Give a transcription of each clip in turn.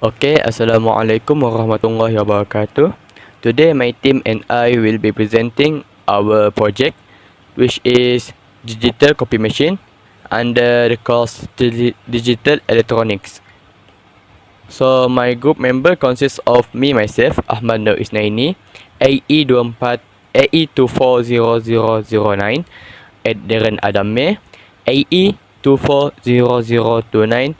Okay, Assalamualaikum warahmatullahi wabarakatuh. Today my team and I will be presenting our project, which is digital copy machine under the course digital electronics. So my group member consists of me myself, Ahmad Nur Isnaini, AE24 AE240009, Darren Adame, AE240029,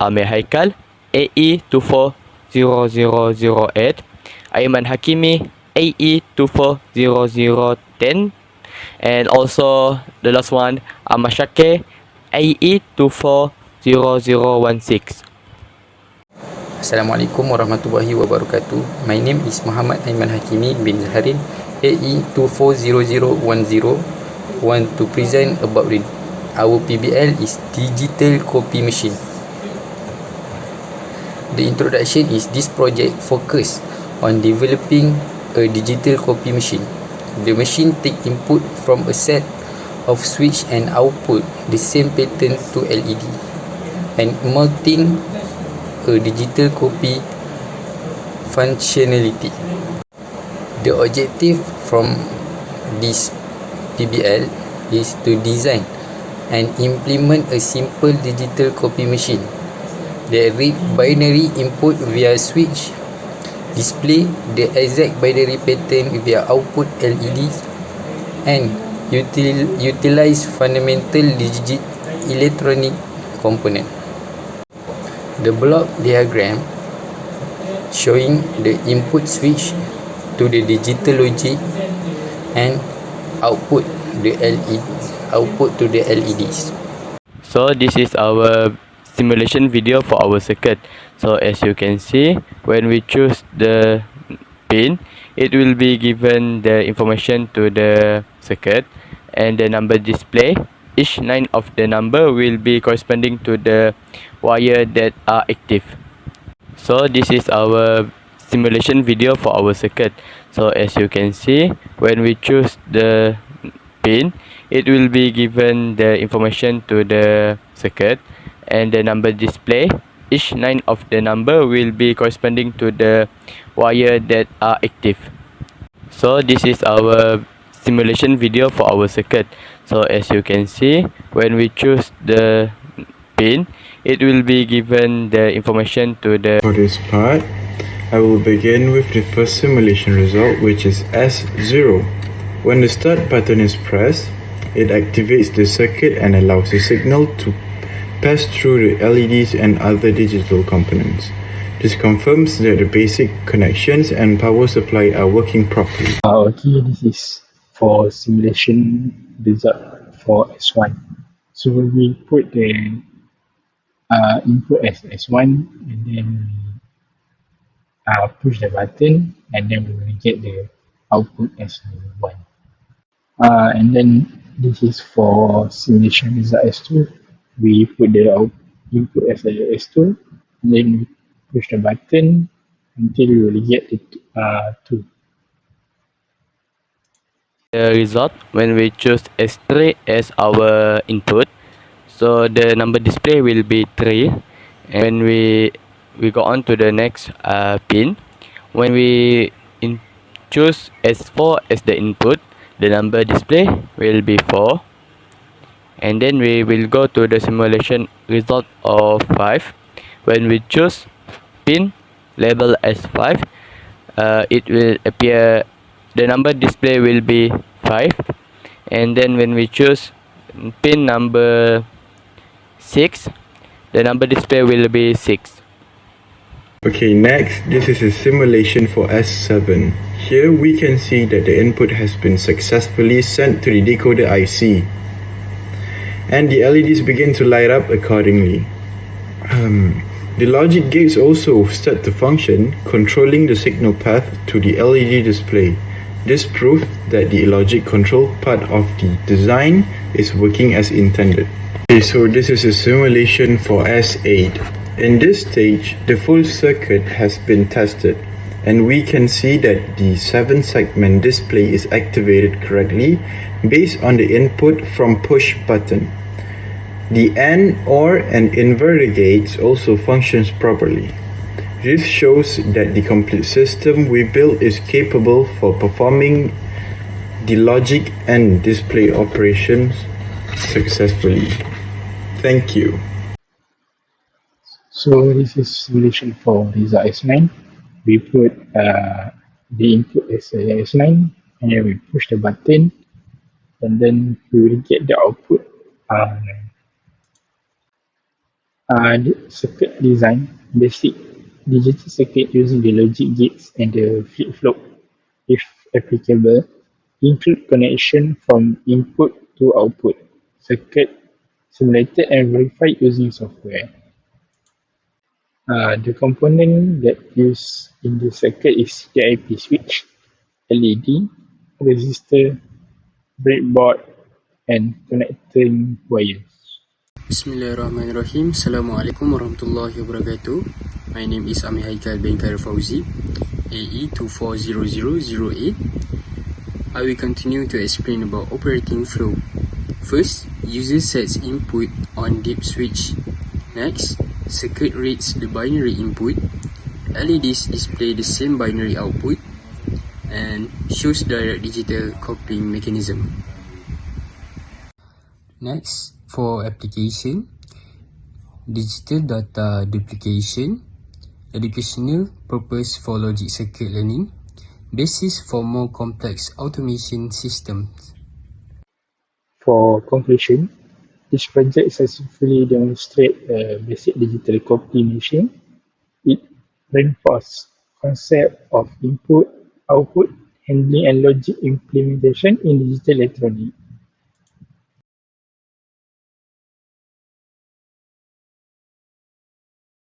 Amir Haikal, AE240008, Ayman Hakimi, AE240010, and also the last one, Amashake, AE240016. Assalamualaikum warahmatullahi wabarakatuh. My name is Muhammad Aiman Hakimi bin Zaharin, AE240010. Want to present about our PBL is digital copy machine. The introduction is this project focus on developing a digital copy machine. The machine take input from a set of switch and output the same pattern to LED and melting a digital copy functionality. The objective from this PBL is to design and implement a simple digital copy machine that read binary input via switch, display the exact binary pattern via output LEDs, and utilize fundamental digit electronic component. The block diagram showing the input switch to the digital logic and output to the LEDs. So this is our simulation video for our circuit. So as you can see, when we choose the pin, it will be given the information to the circuit and the number display. Each line of the number will be corresponding to the wire that are active. So this is our simulation video for our circuit. So as you can see, when we choose the pin, it will be given the information to the circuit and the number display. Each line of the number will be corresponding to the wire that are active. So this is our simulation video for our circuit. So as you can see, when we choose the pin, it will be given the information to the... For this part, I will begin with the first simulation result, which is S0. When the start button is pressed, it activates the circuit and allows the signal to pass through the LEDs and other digital components. This confirms that the basic connections and power supply are working properly. Okay, this is for simulation result for S1. So we put the input as S1 and then we push the button and then we will get the output as 1. And then this is for simulation result S2. We put the input as S2 and then we push the button until we will get the 2. The result when we choose S3 as our input, so the number display will be 3, and we go on to the next pin. When we choose S4 as the input, the number display will be 4, and then we will go to the simulation result of 5. When we choose pin label as 5, it will appear the number display will be 5, and then when we choose pin number 6, the number display will be 6. Okay, next, this is a simulation for S7. Here we can see that the input has been successfully sent to the decoder IC, and the LEDs begin to light up accordingly. The logic gates also start to function, controlling the signal path to the LED display. This proves that the logic control part of the design is working as intended. Okay, so this is a simulation for S8. In this stage, the full circuit has been tested, and we can see that the 7-segment display is activated correctly based on the input from push button. The AND, OR, and inverter gates also functions properly. This shows that the complete system we built is capable for performing the logic and display operations successfully. Thank you. So this is simulation for result S9. We put the input as a S9 and then we push the button and then we will get the output. The circuit design, basic digital circuit using the logic gates and the flip-flop, if applicable, include connection from input to output, circuit simulated and verified using software. The component that used in the circuit is the IP switch, LED, resistor, breadboard, and connecting wires. Bismillahirrahmanirrahim. Assalamualaikum warahmatullahi wabarakatuh. My name is Ami Haikal bin Khair Fauzi, AE 240008. I will continue to explain about operating flow. First, user sets input on dip switch. Next, circuit reads the binary input. LEDs display the same binary output and shows direct digital copying mechanism. Next, for application, digital data duplication, educational purpose for logic circuit learning, basis for more complex automation systems. For conclusion, this project successfully demonstrates a basic digital copy machine. It reinforces concept of input, output, handling and logic implementation in digital electronics.